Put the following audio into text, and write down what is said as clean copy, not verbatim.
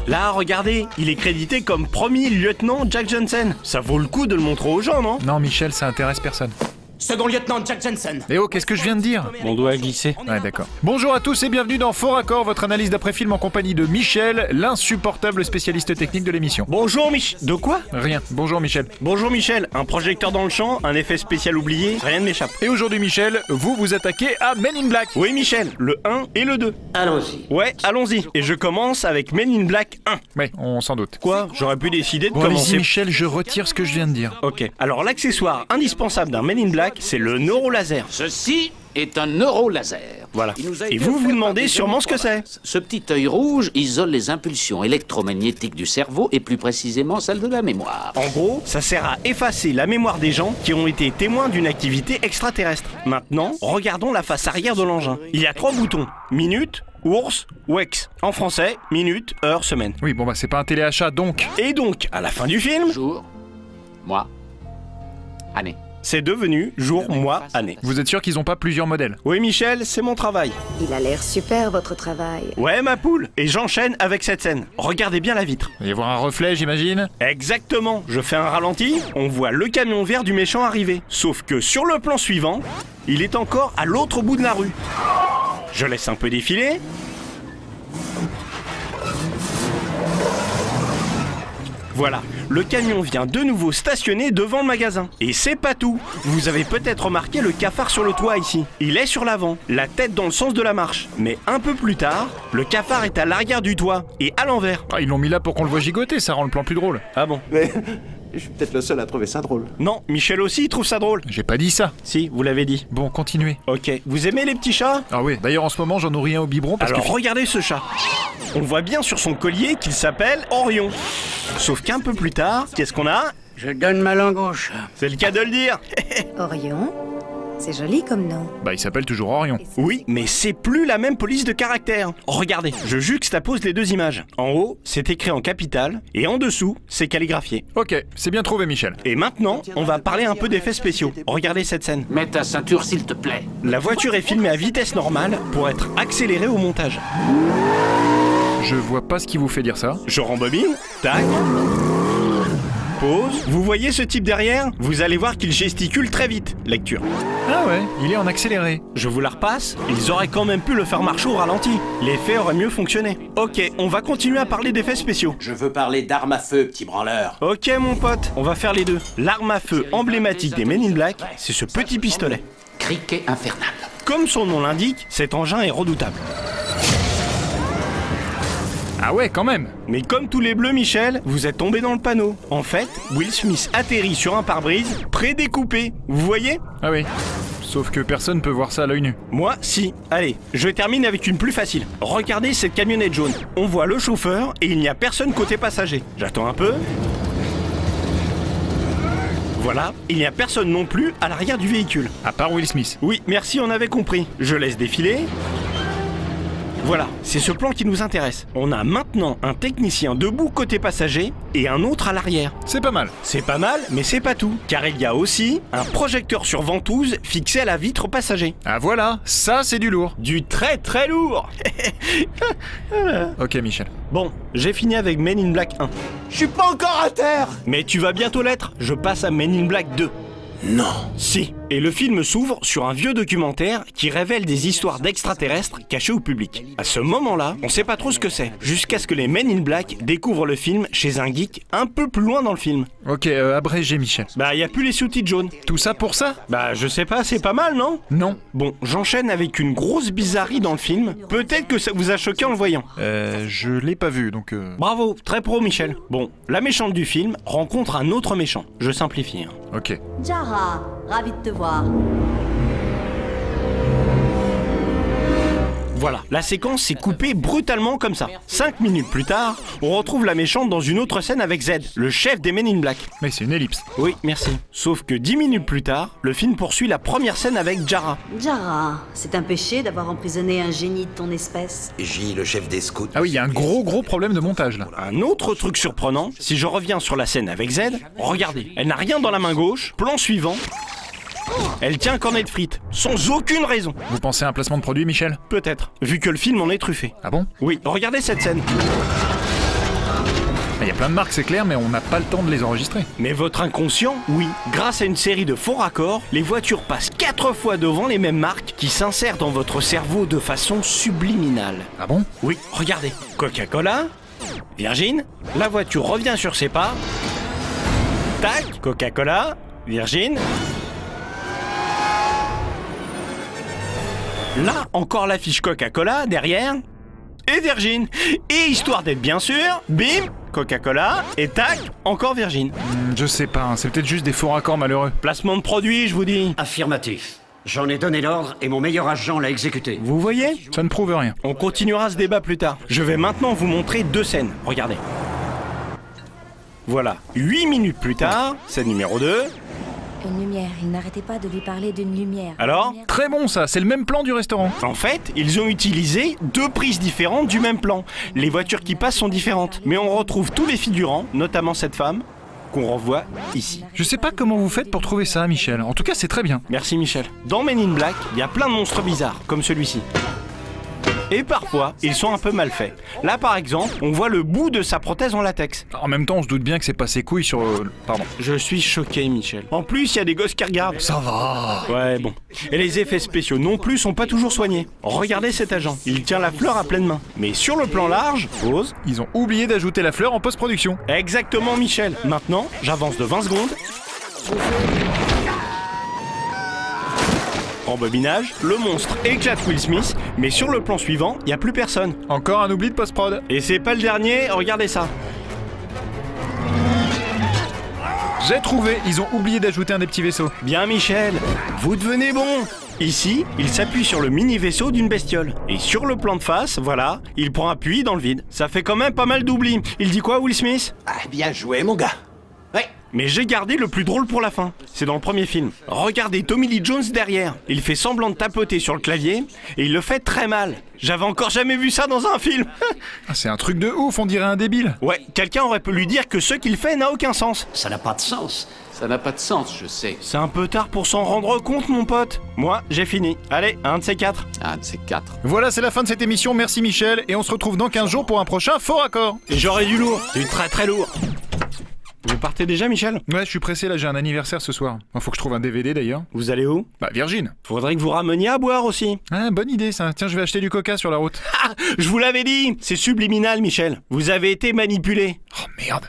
Là, regardez, il est crédité comme premier lieutenant Jack Johnson. Ça vaut le coup de le montrer aux gens, non? Non, Michel, ça intéresse personne. Second lieutenant Jack Jensen. Eh oh, qu'est-ce que je viens de dire? Mon doigt a glissé. Ouais, d'accord. Bonjour à tous et bienvenue dans Fort Accord, votre analyse d'après-film en compagnie de Michel, l'insupportable spécialiste technique de l'émission. Bonjour De quoi? Rien. Bonjour Michel. Bonjour Michel, un projecteur dans le champ, un effet spécial oublié, rien ne m'échappe. Et aujourd'hui Michel, vous vous attaquez à Men in Black. Oui Michel, le 1 et le 2. Allons-y. Ouais, allons-y. Et je commence avec Men in Black 1. Ouais, on s'en doute. Quoi? J'aurais pu décider de Bon, allez-y commencer... Michel, je retire ce que je viens de dire. Ok. Alors l'accessoire indispensable d'un Men in Black, c'est le neurolaser. Ceci est un neurolaser. Voilà. Il nous a Et été vous offert vous par demandez des sûrement amis ce que c'est. province. Ce petit œil rouge isole les impulsions électromagnétiques du cerveau et plus précisément celles de la mémoire. En gros, ça sert à effacer la mémoire des gens qui ont été témoins d'une activité extraterrestre. Maintenant, regardons la face arrière de l'engin. Il y a 3 boutons. Minute, ours, wex. En français, minute, heure, semaine. Oui, bon bah c'est pas un téléachat donc. Et donc, à la fin du film, Jour, mois, année. c'est devenu jour, mois, année. Vous êtes sûr qu'ils ont pas plusieurs modèles? Oui Michel, c'est mon travail. Il a l'air super, votre travail. Ouais ma poule. Et j'enchaîne avec cette scène. Regardez bien la vitre. Il va y avoir un reflet j'imagine? Exactement. Je fais un ralenti, on voit le camion vert du méchant arriver. Sauf que sur le plan suivant, il est encore à l'autre bout de la rue. Je laisse un peu défiler. Voilà, le camion vient de nouveau stationner devant le magasin. Et c'est pas tout. Vous avez peut-être remarqué le cafard sur le toit ici. Il est sur l'avant, la tête dans le sens de la marche. Mais un peu plus tard, le cafard est à l'arrière du toit et à l'envers. Ah, ils l'ont mis là pour qu'on le voit gigoter, ça rend le plan plus drôle. Ah bon? Mais je suis peut-être le seul à trouver ça drôle. Non, Michel aussi il trouve ça drôle. J'ai pas dit ça. Si, vous l'avez dit. Bon, continuez. Ok, vous aimez les petits chats? Ah oui, d'ailleurs en ce moment j'en nourris un au biberon parce Alors que... regardez ce chat. On voit bien sur son collier qu'il s'appelle Orion. Sauf qu'un peu plus tard, qu'est-ce qu'on a? Je donne ma langue au chat. C'est le cas de le dire. Orion, c'est joli comme nom. Bah il s'appelle toujours Orion. Oui, mais c'est plus la même police de caractère. Regardez, je juxtapose les deux images. En haut, c'est écrit en capital, et en dessous, c'est calligraphié. Ok, c'est bien trouvé Michel. Et maintenant, on va parler un peu d'effets spéciaux. Regardez cette scène. Mets ta ceinture s'il te plaît. La voiture est filmée à vitesse normale pour être accélérée au montage. Je vois pas ce qui vous fait dire ça. Je rembobine, tac. Pause. Vous voyez ce type derrière? Vous allez voir qu'il gesticule très vite. Lecture. Ah ouais, il est en accéléré. Je vous la repasse. Ils auraient quand même pu le faire marcher au ralenti. L'effet aurait mieux fonctionné. Ok, on va continuer à parler d'effets spéciaux. Je veux parler d'armes à feu, petit branleur. Ok mon pote, on va faire les deux. L'arme à feu emblématique des Men in Black, c'est ce petit pistolet. Criquet infernal. Comme son nom l'indique, cet engin est redoutable. Ah ouais, quand même. Mais comme tous les bleus, Michel, vous êtes tombé dans le panneau. En fait, Will Smith atterrit sur un pare-brise prédécoupé. Vous voyez? Ah oui. Sauf que personne peut voir ça à l'œil nu. Moi, si. Allez, je termine avec une plus facile. Regardez cette camionnette jaune. On voit le chauffeur et il n'y a personne côté passager. J'attends un peu. Voilà, il n'y a personne non plus à l'arrière du véhicule. À part Will Smith. Oui, merci, on avait compris. Je laisse défiler. Voilà, c'est ce plan qui nous intéresse. On a maintenant un technicien debout côté passager et un autre à l'arrière. C'est pas mal. C'est pas mal, mais c'est pas tout. Car il y a aussi un projecteur sur ventouse fixé à la vitre passager. Ah voilà, ça c'est du lourd. Du très très lourd. Ok Michel. Bon, j'ai fini avec Men in Black 1. Je suis pas encore à terre. Mais tu vas bientôt l'être, je passe à Men in Black 2. Non. Si. Et le film s'ouvre sur un vieux documentaire qui révèle des histoires d'extraterrestres cachées au public. À ce moment-là, on sait pas trop ce que c'est, jusqu'à ce que les Men in Black découvrent le film chez un geek un peu plus loin dans le film. Ok, abrégé Michel. Bah y a plus les sous-titres jaunes. Tout ça pour ça? Bah je sais pas, c'est pas mal non? Non. Bon, j'enchaîne avec une grosse bizarrerie dans le film. Peut-être que ça vous a choqué en le voyant. Je l'ai pas vu donc... Bravo, très pro Michel. Bon, la méchante du film rencontre un autre méchant. Je simplifie. Ok. Jara, ravi de te voir. Voilà, la séquence s'est coupée brutalement comme ça. 5 minutes plus tard, on retrouve la méchante dans une autre scène avec Z, le chef des Men in Black. Mais c'est une ellipse. Oui, merci. Sauf que 10 minutes plus tard, le film poursuit la première scène avec Jara. Jara, c'est un péché d'avoir emprisonné un génie de ton espèce. J, le chef des scouts. Ah oui, il y a un gros problème de montage là. Un autre truc surprenant, si je reviens sur la scène avec Z, regardez, elle n'a rien dans la main gauche, plan suivant, elle tient un cornet de frites. sans aucune raison. Vous pensez à un placement de produit, Michel? Peut-être, vu que le film en est truffé. Ah bon? Oui, regardez cette scène. Il y a plein de marques, c'est clair, mais on n'a pas le temps de les enregistrer. Mais votre inconscient, oui. Grâce à une série de faux raccords, les voitures passent 4 fois devant les mêmes marques qui s'insèrent dans votre cerveau de façon subliminale. Ah bon? Oui, regardez. Coca-Cola, Virgin, la voiture revient sur ses pas. Tac, Coca-Cola, Virgin. Là, encore l'affiche Coca-Cola derrière. Et Virgin. Et histoire d'être bien sûr, bim, Coca-Cola, et tac, encore Virgin. Je sais pas, hein, c'est peut-être juste des faux raccords malheureux. Placement de produit, je vous dis. Affirmatif. J'en ai donné l'ordre et mon meilleur agent l'a exécuté. Vous voyez? Ça ne prouve rien. On continuera ce débat plus tard. Je vais maintenant vous montrer 2 scènes. Regardez. Voilà, 8 minutes plus tard, scène numéro 2. Une lumière, il n'arrêtait pas de lui parler d'une lumière. Alors? Très bon ça, c'est le même plan du restaurant. En fait, ils ont utilisé 2 prises différentes du même plan. Les voitures qui passent sont différentes, mais on retrouve tous les figurants, notamment cette femme, qu'on revoit ici. Je sais pas comment vous faites pour trouver ça, Michel. En tout cas, c'est très bien. Merci Michel. Dans Men in Black, il y a plein de monstres bizarres, comme celui-ci. Et parfois, ils sont un peu mal faits. Là par exemple, on voit le bout de sa prothèse en latex. En même temps, on se doute bien que c'est pas ses couilles sur... Pardon. Je suis choqué Michel. En plus, il y a des gosses qui regardent. Ça va. Ouais, bon. Et les effets spéciaux non plus sont pas toujours soignés. Regardez cet agent, il tient la fleur à pleine main. Mais sur le plan large, pause. Ils ont oublié d'ajouter la fleur en post-production. Exactement Michel. Maintenant, j'avance de 20 secondes. En bobinage, le monstre éclate Will Smith, mais sur le plan suivant, il n'y a plus personne. Encore un oubli de post-prod. Et c'est pas le dernier, regardez ça. J'ai trouvé, ils ont oublié d'ajouter un des petits vaisseaux. Bien Michel, vous devenez bon. Ici, il s'appuie sur le mini-vaisseau d'une bestiole. Et sur le plan de face, voilà, il prend appui dans le vide. Ça fait quand même pas mal d'oubli. Il dit quoi Will Smith? Ah, bien joué, mon gars. Ouais. Mais j'ai gardé le plus drôle pour la fin. C'est dans le premier film. Regardez Tommy Lee Jones derrière. Il fait semblant de tapoter sur le clavier et il le fait très mal. J'avais encore jamais vu ça dans un film. Ah, c'est un truc de ouf, on dirait un débile. Ouais, quelqu'un aurait pu lui dire que ce qu'il fait n'a aucun sens. Ça n'a pas de sens. Ça n'a pas de sens, je sais. C'est un peu tard pour s'en rendre compte, mon pote. Moi, j'ai fini. Allez, un de ces 4. Un de ces 4. Voilà, c'est la fin de cette émission, merci Michel, et on se retrouve dans 15 jours pour un prochain Faux Raccord. Et j'aurai du lourd. Du très très lourd. Vous partez déjà, Michel? Ouais, je suis pressé, là, j'ai un anniversaire ce soir. Faut que je trouve un DVD d'ailleurs. Vous allez où? Bah, Virgin. Faudrait que vous rameniez à boire aussi. Ah, bonne idée ça. Tiens, je vais acheter du coca sur la route. Ah, je vous l'avais dit. C'est subliminal, Michel. Vous avez été manipulé. Oh merde.